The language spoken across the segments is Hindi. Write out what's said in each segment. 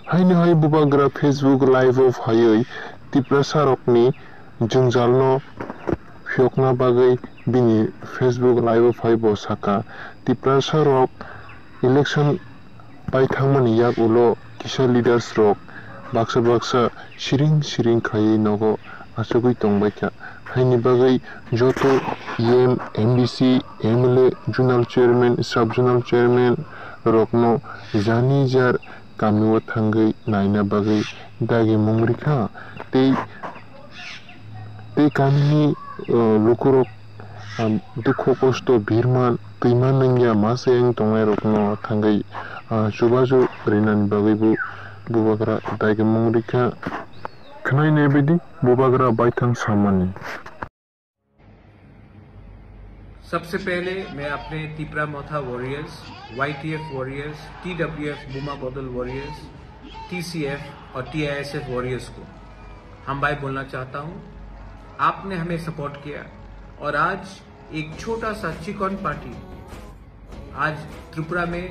हायनो हाय बुबाग्रा फेसबुक लाइव ऑफ हायै तिप्रासा रकनी जुंजालनो फियकना बागै बिनि फेसबुक लाइव ऑफ हाय बसाका तिप्रासा रक इलेक्शन बायथांमोन याक उलो किसा लीडर्स रक बाक्सा सिरिं सिरिं खायै नगो आसुगै तंबायका हायनि बागै जतो एम एमबीसी एमएलए जुनल चेयरमैन सब जुनल चेयरमैन रकनो जानी जार कामिवा थांगै नायना बागै दागे मुंगरिखा ते कामिनी लुकुरक दुख कष्ट भिरमान तैमान नंगिया मासे एं तंगाय रकनो थांगै जुबाजु रिनानि बागैबो बुबाग्रा दागे मुंगरिखा खनायनाय बायदि बुबाग्रा बायथां सामानि। सबसे पहले मैं अपने तिप्रा मोथा वॉरियर्स, YTF वॉरियर्स, TWF बुमा बदल वॉरियर्स, TCF और TISF वॉरियर्स को हम भाई बोलना चाहता हूं। आपने हमें सपोर्ट किया और आज एक छोटा सा चिकन पार्टी आज त्रिपुरा में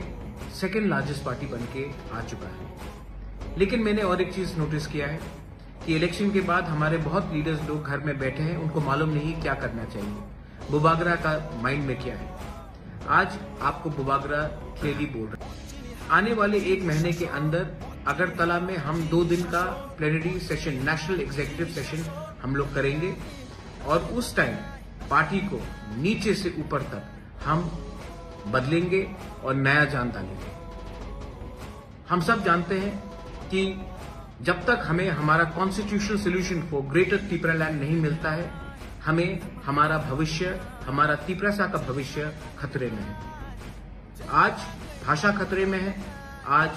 सेकेंड लार्जेस्ट पार्टी बनके आ चुका है। लेकिन मैंने और एक चीज नोटिस किया है कि इलेक्शन के बाद हमारे बहुत लीडर्स लोग घर में बैठे हैं, उनको मालूम नहीं क्या करना चाहिए, बुबाग्रा का माइंड में क्या है। आज आपको बुबाग्रा क्लियरली बोल रहा है। आने वाले एक महीने के अंदर अगरतला में हम 2 दिन का plenary session, national executive session हम लोग करेंगे और उस टाइम पार्टी को नीचे से ऊपर तक हम बदलेंगे और नया जान डालेंगे। हम सब जानते हैं कि जब तक हमें हमारा constitutional solution for greater Tipra land नहीं मिलता है, हमें हमारा भविष्य, हमारा तिप्रासा का भविष्य खतरे में है। आज भाषा खतरे में है, आज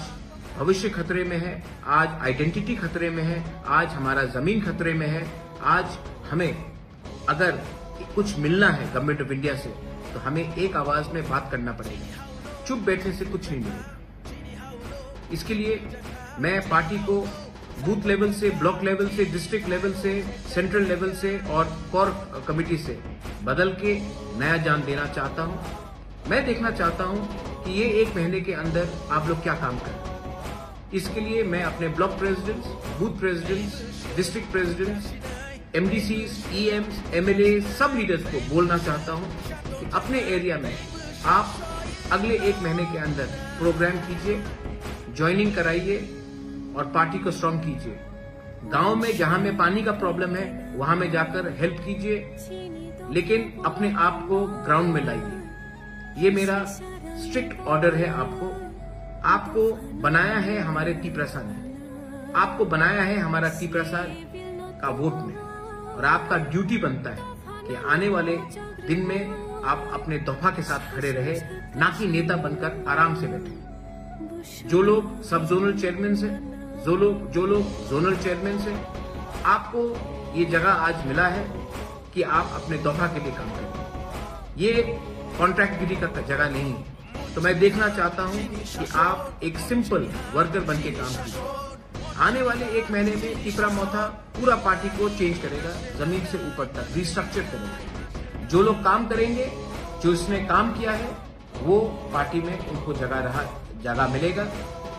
भविष्य खतरे में है, आज आइडेंटिटी खतरे में है, आज हमारा जमीन खतरे में है। आज हमें अगर कुछ मिलना है गवर्नमेंट ऑफ इंडिया से तो हमें एक आवाज में बात करना पड़ेगा। चुप बैठने से कुछ नहीं मिलेगा। इसके लिए मैं पार्टी को बूथ लेवल से, ब्लॉक लेवल से, डिस्ट्रिक्ट लेवल से, सेंट्रल लेवल से और कोर कमेटी से बदल के नया जान देना चाहता हूं। मैं देखना चाहता हूं कि ये एक महीने के अंदर आप लोग क्या काम करें। इसके लिए मैं अपने block presidents, booth presidents, district presidents, MDCs, EMs, MLA सब लीडर्स को बोलना चाहता हूं कि अपने एरिया में आप अगले एक महीने के अंदर प्रोग्राम कीजिए, ज्वाइनिंग कराइए और पार्टी को स्ट्रांग कीजिए। गांव में जहां में पानी का प्रॉब्लम है वहां में जाकर हेल्प कीजिए, लेकिन अपने आप को ग्राउंड में लाइए। ये मेरा स्ट्रिक्ट ऑर्डर है आपको। आपको बनाया है हमारे तिप्रासा ने, आपको बनाया है हमारा तिप्रासा का वोट में, और आपका ड्यूटी बनता है कि आने वाले दिन में आप अपने दफा के साथ खड़े रहे, ना कि नेता बनकर आराम से बैठे। जो लोग सब जोनल चेयरमैन से, जो लोग जोनल चेयरमैन से, आपको ये जगह आज मिला है कि आप अपने दफा के लिए काम करें। ये कॉन्ट्रैक्टगिरी का जगह नहीं है। तो मैं देखना चाहता हूं कि आप एक सिंपल वर्कर बन के काम कीजिए। आने वाले एक महीने में तिप्रा मोथा पूरा पार्टी को चेंज करेगा, जमीन से ऊपर तक रिस्ट्रक्चर करेगा। जो लोग काम करेंगे, जो इसने काम किया है, वो पार्टी में उनको जगह मिलेगा।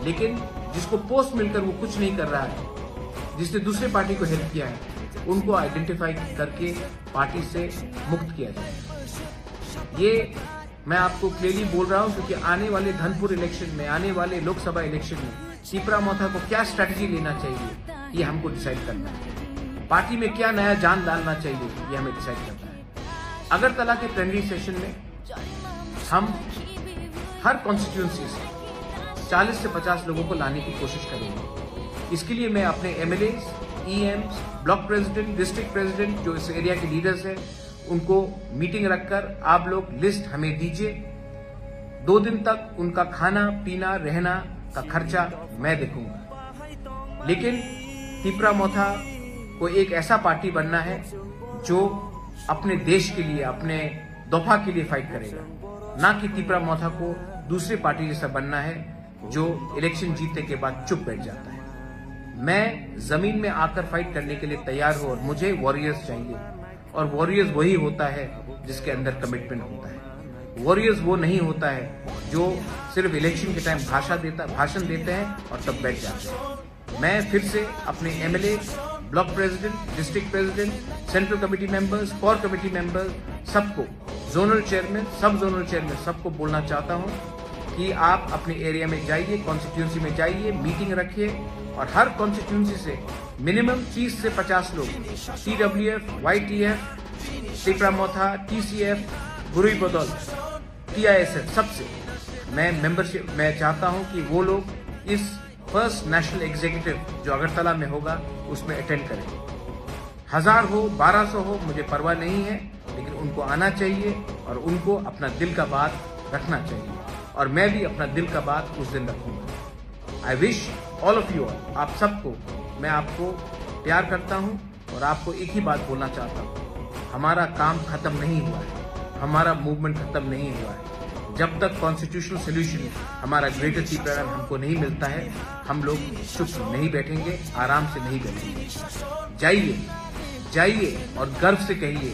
लेकिन जिसको पोस्ट मिलकर वो कुछ नहीं कर रहा है, जिसने दूसरे पार्टी को हेल्प किया है, उनको आइडेंटिफाई करके पार्टी से मुक्त किया जाए। ये मैं आपको क्लियरली बोल रहा हूं क्योंकि आने वाले धनपुर इलेक्शन में, आने वाले लोकसभा इलेक्शन में तिप्रा मोथा को क्या स्ट्रैटेजी लेना चाहिए, ये हमको डिसाइड करना है। पार्टी में क्या नया जान डालना चाहिए, ये हमें डिसाइड करना है। अगरतला के प्लेनरी सेशन में हम हर कॉन्स्टिट्यूएंसी से 40 से 50 लोगों को लाने की कोशिश करेंगे। इसके लिए मैं अपने MLAs, EMs, block president, district president, जो इस एरिया के लीडर्स हैं, उनको मीटिंग रखकर आप लोग लिस्ट हमें दीजिए। 2 दिन तक उनका खाना पीना रहना का खर्चा मैं देखूंगा। लेकिन तिप्रा मोथा को एक ऐसा पार्टी बनना है जो अपने देश के लिए, अपने दफा के लिए फाइट करेगा, ना कि तिप्रा मोथा को दूसरी पार्टी जैसा बनना है जो इलेक्शन जीतने के बाद चुप बैठ जाता है। मैं जमीन में आकर फाइट करने के लिए तैयार हूं और मुझे वॉरियर्स चाहिए, और वॉरियर्स वही होता है जिसके अंदर कमिटमेंट होता है। वॉरियर्स वो नहीं होता है जो सिर्फ इलेक्शन के टाइम भाषण देते हैं और तब बैठ जाते हैं। मैं फिर से अपने MLA, block president, district president, central committee members, core committee members, सबको, जोनल चेयरमैन, सब जोनल चेयरमैन, सबको बोलना चाहता हूं कि आप अपने एरिया में जाइए, कॉन्स्टिट्यूंसी में जाइए, मीटिंग रखिए और हर कॉन्स्टिट्यूंसी से मिनिमम 30 से 50 लोग, TWF, YTF, तिपरा मोथा, TCF, बुरुई बदौल, TISF, सबसे मैं चाहता हूं कि वो लोग इस फर्स्ट नेशनल एग्जीक्यूटिव जो अगरतला में होगा उसमें अटेंड करें। 1000 हो, 1200 हो, मुझे परवाह नहीं है, लेकिन उनको आना चाहिए और उनको अपना दिल का बात रखना चाहिए और मैं भी अपना दिल का बात उस दिन रखूंगा। I wish all of you all, आप सबको, मैं आपको प्यार करता हूं और आपको एक ही बात बोलना चाहता हूं, हमारा काम खत्म नहीं हुआ है, हमारा मूवमेंट खत्म नहीं हुआ है। जब तक कॉन्स्टिट्यूशनल सोल्यूशन हमारा ग्रेटर त्रिपुरा हमको नहीं मिलता है, हम लोग चुप नहीं बैठेंगे, आराम से नहीं बैठेंगे। जाइए और गर्व से कहिए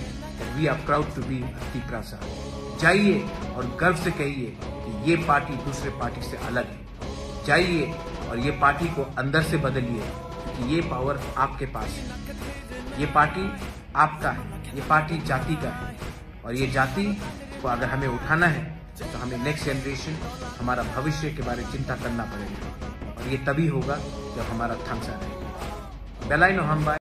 we are proud to be Tripura साहब। जाइए और गर्व से कहिए कि ये पार्टी दूसरे पार्टी से अलग है। जाइए और ये पार्टी को अंदर से बदलिए, क्योंकि ये पावर आपके पास है। ये पार्टी आपका है, ये पार्टी जाति का है और ये जाति को अगर हमें उठाना है तो हमें नेक्स्ट जनरेशन, हमारा भविष्य के बारे में चिंता करना पड़ेगा और ये तभी होगा जब हमारा थम्स रहेगा। बेलाइनो हम